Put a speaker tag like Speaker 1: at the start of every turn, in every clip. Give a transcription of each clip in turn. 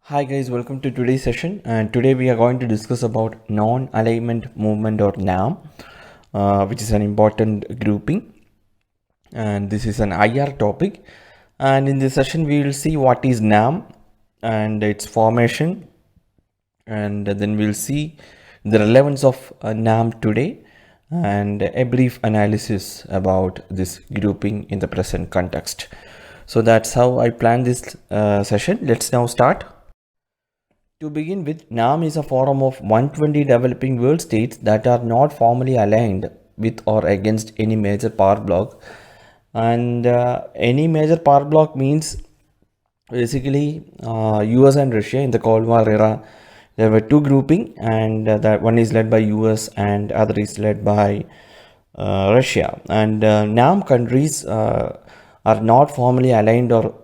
Speaker 1: Hi guys, welcome to today's session, and today we are going to discuss about non-alignment movement or NAM, which is an important grouping, and this is an IR topic. And in this session we will see what is NAM and its formation, and then we'll see the relevance of NAM today and a brief analysis about this grouping in the present context. So that's how I planned this session. Let's now start. To begin with, NAM is a forum of 120 developing world states that are not formally aligned with or against any major power bloc. And any major power bloc means basically US and Russia. In the Cold War era, there were two grouping, and that one is led by US and other is led by Russia. And NAM countries are not formally aligned or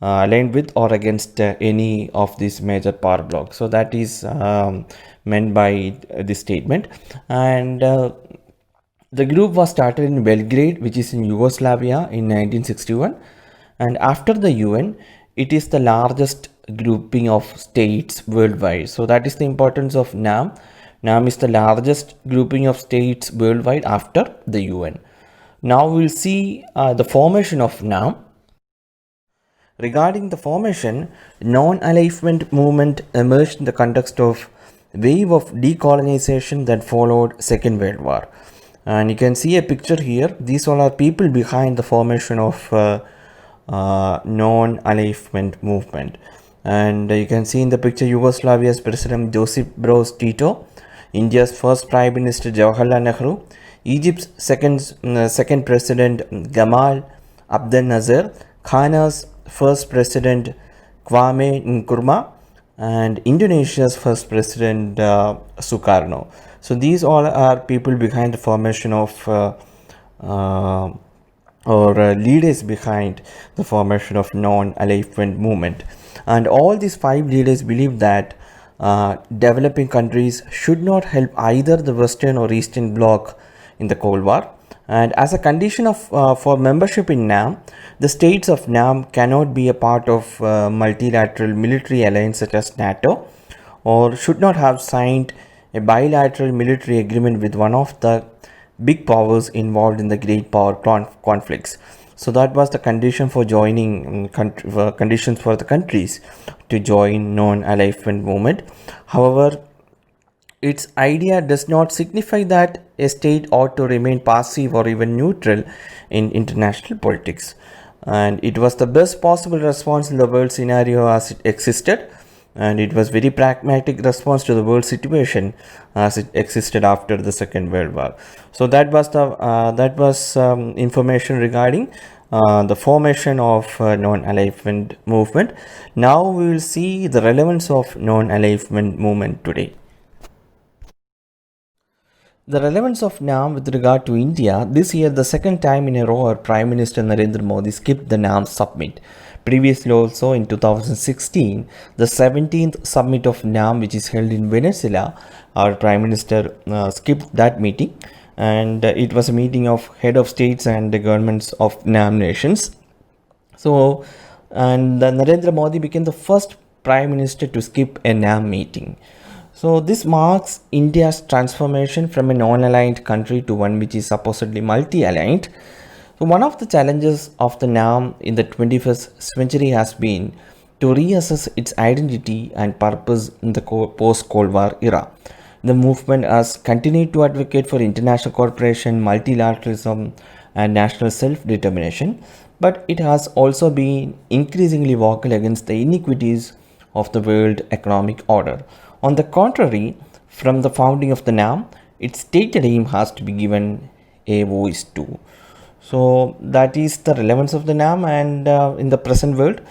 Speaker 1: aligned with or against any of these major power blocks. So that is meant by this statement. And the group was started in Belgrade, which is in Yugoslavia, in 1961. And after the UN, it is the largest grouping of states worldwide. So that is the importance of NAM. NAM is the largest grouping of states worldwide after the UN. Now we'll see the formation of NAM. Regarding the formation, non-alignment movement emerged in the context of wave of decolonization that followed Second World War. And you can see a picture here. These all are people behind the formation of non-alignment movement. And you can see in the picture Yugoslavia's President Josip Broz Tito, India's first Prime Minister Jawaharlal Nehru, Egypt's second President Gamal Abdel Nasser, Ghana's first President Kwame Nkrumah, and Indonesia's first President Sukarno. So these all are people behind the formation of leaders behind the formation of non-alignment movement. And all these five leaders believe that developing countries should not help either the Western or Eastern Bloc in the Cold War. And as a condition of for membership in NAM, the states of NAM cannot be a part of multilateral military alliance such as NATO, or should not have signed a bilateral military agreement with one of the big powers involved in the great power conflicts. So that was the condition for joining conditions for the countries to join non-alignment movement. However, its idea does not signify that a state ought to remain passive or even neutral in international politics. And it was the best possible response in the world scenario as it existed, and it was very pragmatic response to the world situation as it existed after the Second World War. So that was information regarding the formation of non-alignment movement. Now we will see the relevance of non-alignment movement today. The relevance of NAM with regard to India, this year the second time in a row our Prime Minister Narendra Modi skipped the NAM summit. Previously also in 2016, the 17th summit of NAM, which is held in Venezuela, our Prime Minister skipped that meeting, and it was a meeting of head of states and the governments of NAM nations. So, and Narendra Modi became the first Prime Minister to skip a NAM meeting. So this marks India's transformation from a non-aligned country to one which is supposedly multi-aligned. So one of the challenges of the NAM in the 21st century has been to reassess its identity and purpose in the post-Cold War era. The movement has continued to advocate for international cooperation, multilateralism, and national self-determination, but it has also been increasingly vocal against the inequities of the world economic order. On the contrary, from the founding of the NAM, its stated aim has to be given a voice to. So that is the relevance of the NAM and in the present world.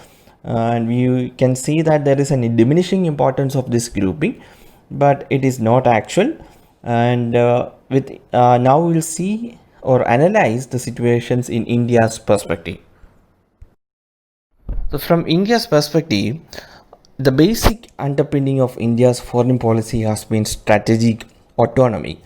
Speaker 1: And you can see that there is a diminishing importance of this grouping, but it is not actual. And now we will see or analyze the situations in India's perspective. So from India's perspective, the basic underpinning of India's foreign policy has been strategic autonomy.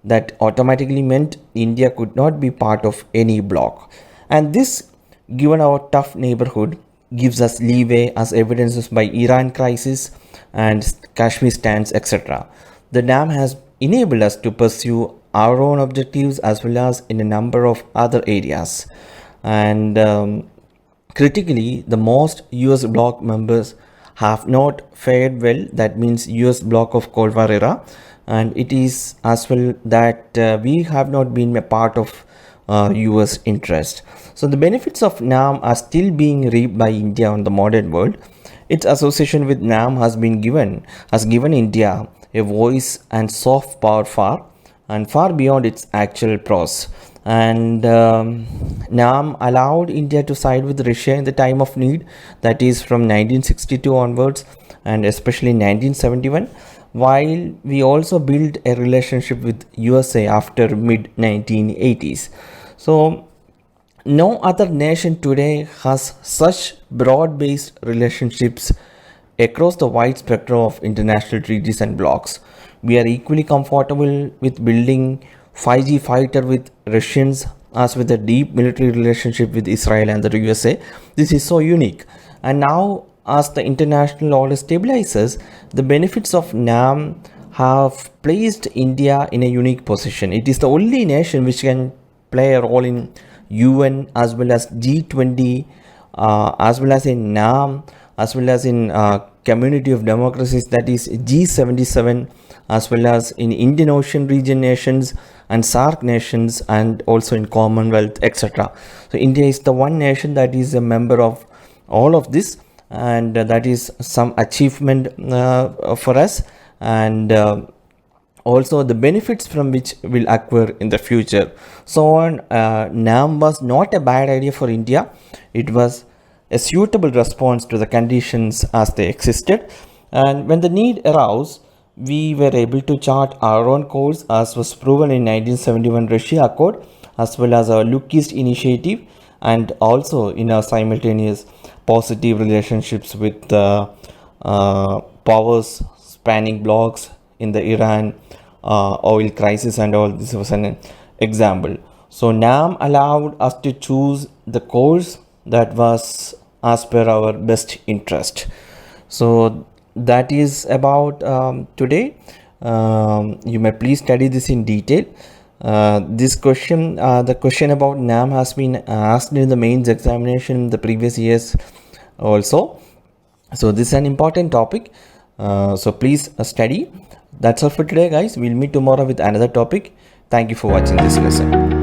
Speaker 1: That automatically meant India could not be part of any bloc. And this, given our tough neighborhood, gives us leeway as evidenced by Iran crisis and Kashmir stands, etc. The NAM has enabled us to pursue our own objectives as well as in a number of other areas. And critically, the most US bloc members have not fared well. That means US bloc of Cold War era, and it is as well that we have not been a part of US interest. So the benefits of NAM are still being reaped by India on the modern world. Its association with NAM has given India a voice and soft power far beyond its actual pros. And NAM allowed India to side with Russia in the time of need, that is from 1962 onwards and especially 1971, while we also built a relationship with USA after mid 1980s. So no other nation today has such broad-based relationships across the wide spectrum of international treaties and blocs. We are equally comfortable with building 5G fighter with Russians as with a deep military relationship with Israel and the USA. This is so unique. And now, as the international order stabilizes, the benefits of NAM have placed India in a unique position. It is the only nation which can play a role in UN as well as G20, as well as in NAM, as well as in Community of Democracies, that is G77, as well as in Indian Ocean region nations and SAARC nations, and also in Commonwealth, etc. So India is the one nation that is a member of all of this, and that is some achievement for us, and also the benefits from which will occur in the future. So on, NAM was not a bad idea for India. It was a suitable response to the conditions as they existed, and when the need arose, we were able to chart our own course, as was proven in 1971 Russia Accord, as well as our Look East initiative, and also in our simultaneous positive relationships with powers spanning blocs in the Iran oil crisis and all. This was an example. So NAM allowed us to choose the course that was as per our best interest. So that is about today. You may please study this in detail. This question, the question about NAM has been asked in the mains examination in the previous years also. So this is an important topic. So please study. That's all for today, guys. We'll meet tomorrow with another topic. Thank you for watching this lesson.